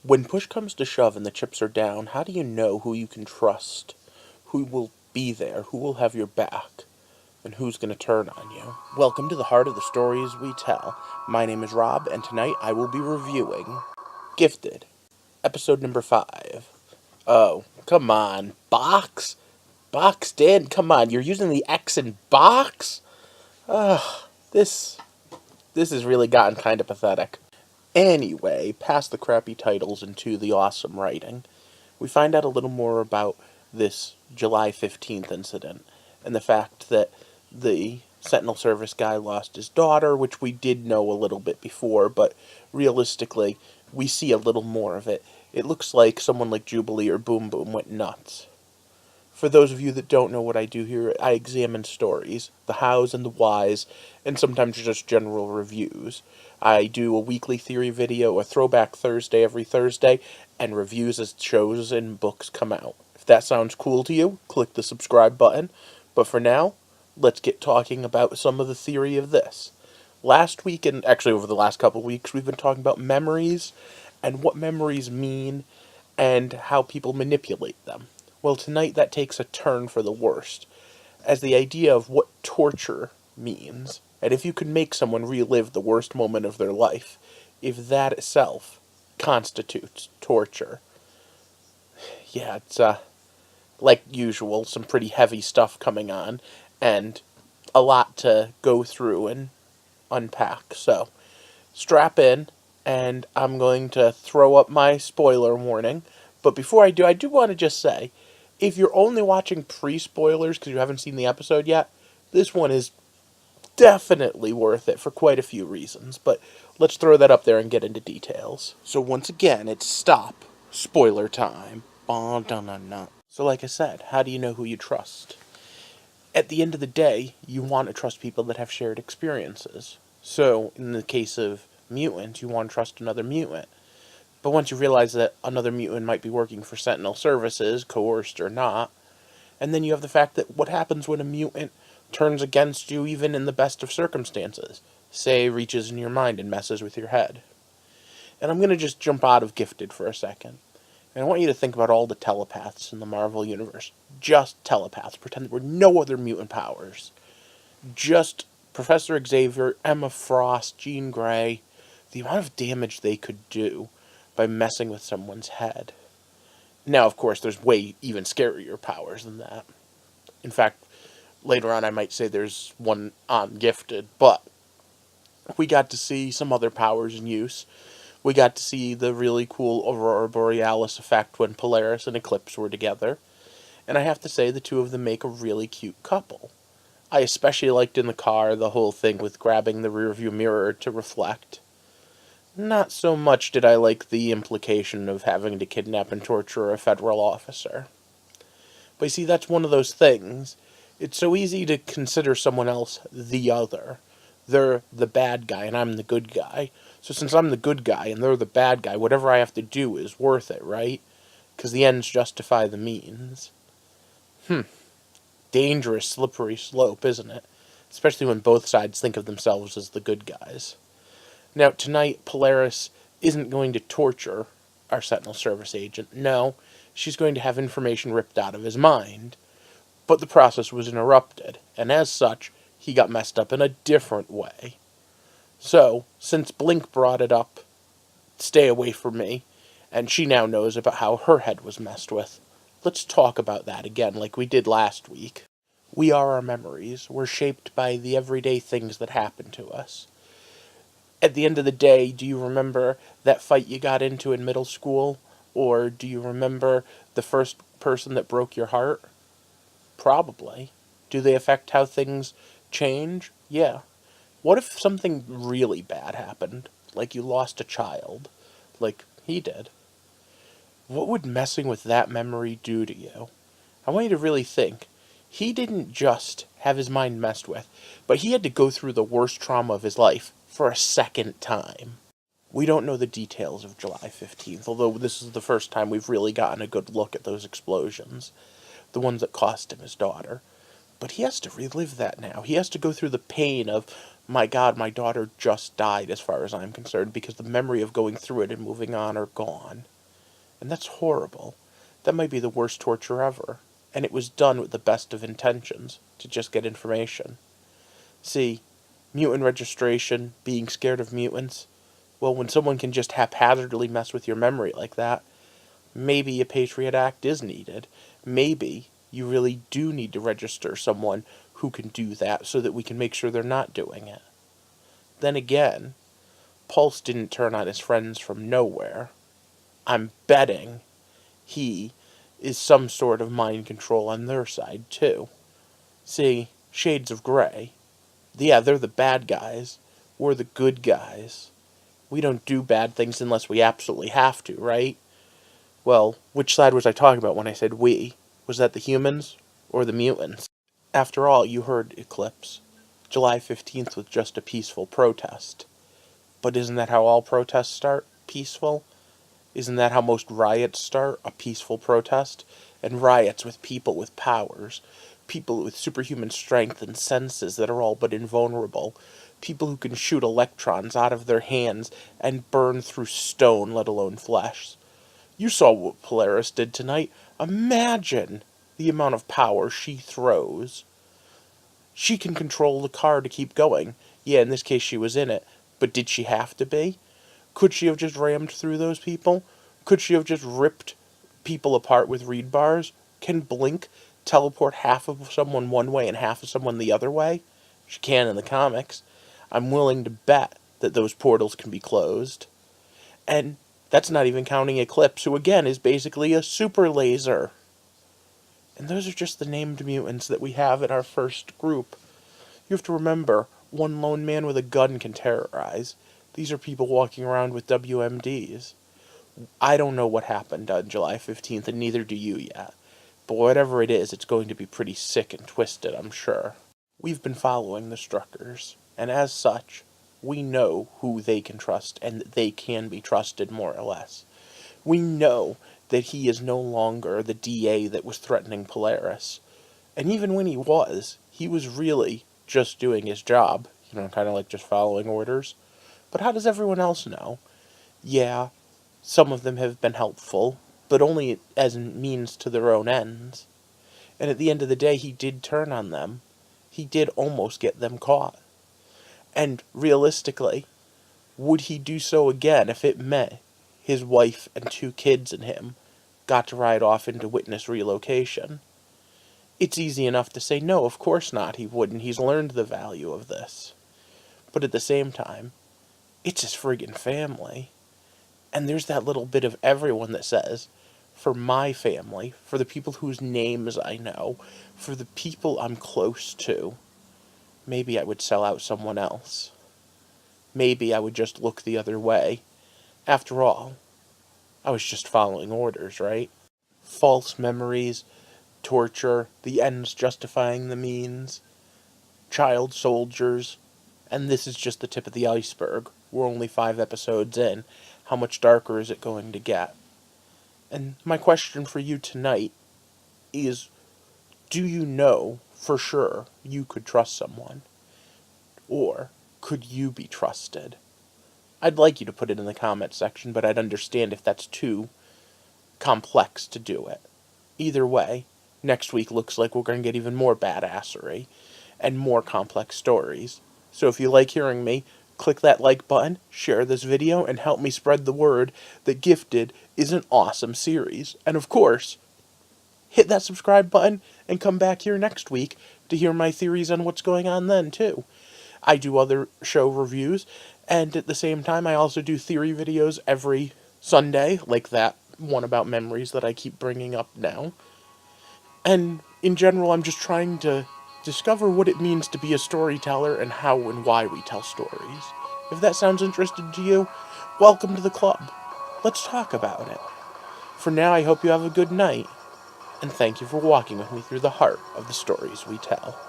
When push comes to shove and the chips are down, how do you know who you can trust? Who will be there? Who will have your back? And who's going to turn on you? Welcome to the heart of the stories we tell. My name is Rob, and tonight I will be reviewing Gifted, episode number 5. Oh, come on, boxed in. Come on, you're using the X in box? Ugh, this has really gotten kind of pathetic. Anyway, past the crappy titles and to the awesome writing, we find out a little more about this July 15th incident and the fact that the Sentinel Service guy lost his daughter, which we did know a little bit before, but realistically, we see a little more of it. It looks like someone like Jubilee or Boom Boom went nuts. For those of you that don't know what I do here, I examine stories, the hows and the whys, and sometimes just general reviews. I do a weekly theory video, a throwback Thursday every Thursday, and reviews as shows and books come out. If that sounds cool to you, click the subscribe button. But for now, let's get talking about some of the theory of this. Last week, and actually over the last couple of weeks, we've been talking about memories and what memories mean and how people manipulate them. Well, tonight that takes a turn for the worst, as the idea of what torture means, and if you could make someone relive the worst moment of their life, if that itself constitutes torture. Yeah, it's, like usual, some pretty heavy stuff coming on, and a lot to go through and unpack, so strap in, and I'm going to throw up my spoiler warning, but before I do want to just say, if you're only watching pre-spoilers because you haven't seen the episode yet, this one is definitely worth it for quite a few reasons, but let's throw that up there and get into details. So once again, it's stop, spoiler time. So like I said, how do you know who you trust? At the end of the day, you want to trust people that have shared experiences. So, in the case of mutants, you want to trust another mutant. But once you realize that another mutant might be working for Sentinel Services, coerced or not, and then you have the fact that what happens when a mutant turns against you even in the best of circumstances, say reaches in your mind and messes with your head. And I'm going to just jump out of Gifted for a second. And I want you to think about all the telepaths in the Marvel Universe. Just telepaths. Pretend there were no other mutant powers. Just Professor Xavier, Emma Frost, Jean Grey. The amount of damage they could do by messing with someone's head. Now, of course, there's way even scarier powers than that. In fact, later on I might say there's one on Gifted, but we got to see some other powers in use. We got to see the really cool Aurora Borealis effect when Polaris and Eclipse were together. And I have to say the two of them make a really cute couple. I especially liked in the car the whole thing with grabbing the rearview mirror to reflect. Not so much did I like the implication of having to kidnap and torture a federal officer. But you see, that's one of those things. It's so easy to consider someone else the other. They're the bad guy and I'm the good guy. So since I'm the good guy and they're the bad guy, whatever I have to do is worth it, right? Because the ends justify the means. Dangerous, slippery slope, isn't it? Especially when both sides think of themselves as the good guys. Now, tonight, Polaris isn't going to torture our Sentinel Service agent. No, she's going to have information ripped out of his mind. But the process was interrupted, and as such, he got messed up in a different way. So, since Blink brought it up, stay away from me, and she now knows about how her head was messed with, let's talk about that again like we did last week. We are our memories. We're shaped by the everyday things that happen to us. At the end of the day, do you remember that fight you got into in middle school? Or do you remember the first person that broke your heart? Probably. Do they affect how things change? Yeah. What if something really bad happened? Like you lost a child? Like he did? What would messing with that memory do to you? I want you to really think. He didn't just have his mind messed with, but he had to go through the worst trauma of his life for a second time. We don't know the details of July 15th, although this is the first time we've really gotten a good look at those explosions, the ones that cost him his daughter. But he has to relive that now. He has to go through the pain of, my God, my daughter just died as far as I'm concerned, because the memory of going through it and moving on are gone. And that's horrible. That might be the worst torture ever. And it was done with the best of intentions, to just get information. See, mutant registration, being scared of mutants, well, when someone can just haphazardly mess with your memory like that, maybe a Patriot Act is needed. Maybe you really do need to register someone who can do that so that we can make sure they're not doing it. Then again, Pulse didn't turn on his friends from nowhere. I'm betting he is some sort of mind control on their side, too. See, shades of gray. Yeah, they're the bad guys. We're the good guys. We don't do bad things unless we absolutely have to, right? Well, which side was I talking about when I said we? Was that the humans or the mutants? After all, you heard Eclipse. July 15th was just a peaceful protest. But isn't that how all protests start? Peaceful? Isn't that how most riots start? A peaceful protest? And riots with people with powers. People with superhuman strength and senses that are all but invulnerable. People who can shoot electrons out of their hands and burn through stone, let alone flesh. You saw what Polaris did tonight. Imagine the amount of power she throws. She can control the car to keep going. Yeah, in this case she was in it. But did she have to be? Could she have just rammed through those people? Could she have just ripped people apart with reed bars? Can Blink teleport half of someone one way and half of someone the other way? She can in the comics. I'm willing to bet that those portals can be closed. And that's not even counting Eclipse, who again is basically a super laser. And those are just the named mutants that we have in our first group. You have to remember, one lone man with a gun can terrorize. These are people walking around with WMDs. I don't know what happened on July 15th, and neither do you yet. But whatever it is, it's going to be pretty sick and twisted, I'm sure. We've been following the Struckers, and as such, we know who they can trust, and that they can be trusted more or less. We know that he is no longer the DA that was threatening Polaris. And even when he was really just doing his job, kind of like just following orders. But how does everyone else know? Yeah, some of them have been helpful, but only as means to their own ends. And at the end of the day, he did turn on them. He did almost get them caught. And realistically, would he do so again if it meant his wife and 2 kids and him got to ride off into witness relocation? It's easy enough to say no, of course not, he wouldn't. He's learned the value of this. But at the same time, it's his friggin' family. And there's that little bit of everyone that says, for my family, for the people whose names I know, for the people I'm close to, maybe I would sell out someone else. Maybe I would just look the other way. After all, I was just following orders, right? False memories, torture, the ends justifying the means, child soldiers, and this is just the tip of the iceberg. We're only 5 episodes in. How much darker is it going to get? And my question for you tonight is, do you know for sure you could trust someone? Or could you be trusted? I'd like you to put it in the comment section, but I'd understand if that's too complex to do it. Either way, next week looks like we're going to get even more badassery and more complex stories. So if you like hearing me, click that like button, share this video, and help me spread the word that Gifted is an awesome series. And of course, hit that subscribe button and come back here next week to hear my theories on what's going on then, too. I do other show reviews, and at the same time, I also do theory videos every Sunday, like that one about memories that I keep bringing up now. And in general, I'm just trying to discover what it means to be a storyteller and how and why we tell stories. If that sounds interesting to you, welcome to the club. Let's talk about it. For now, I hope you have a good night, and thank you for walking with me through the heart of the stories we tell.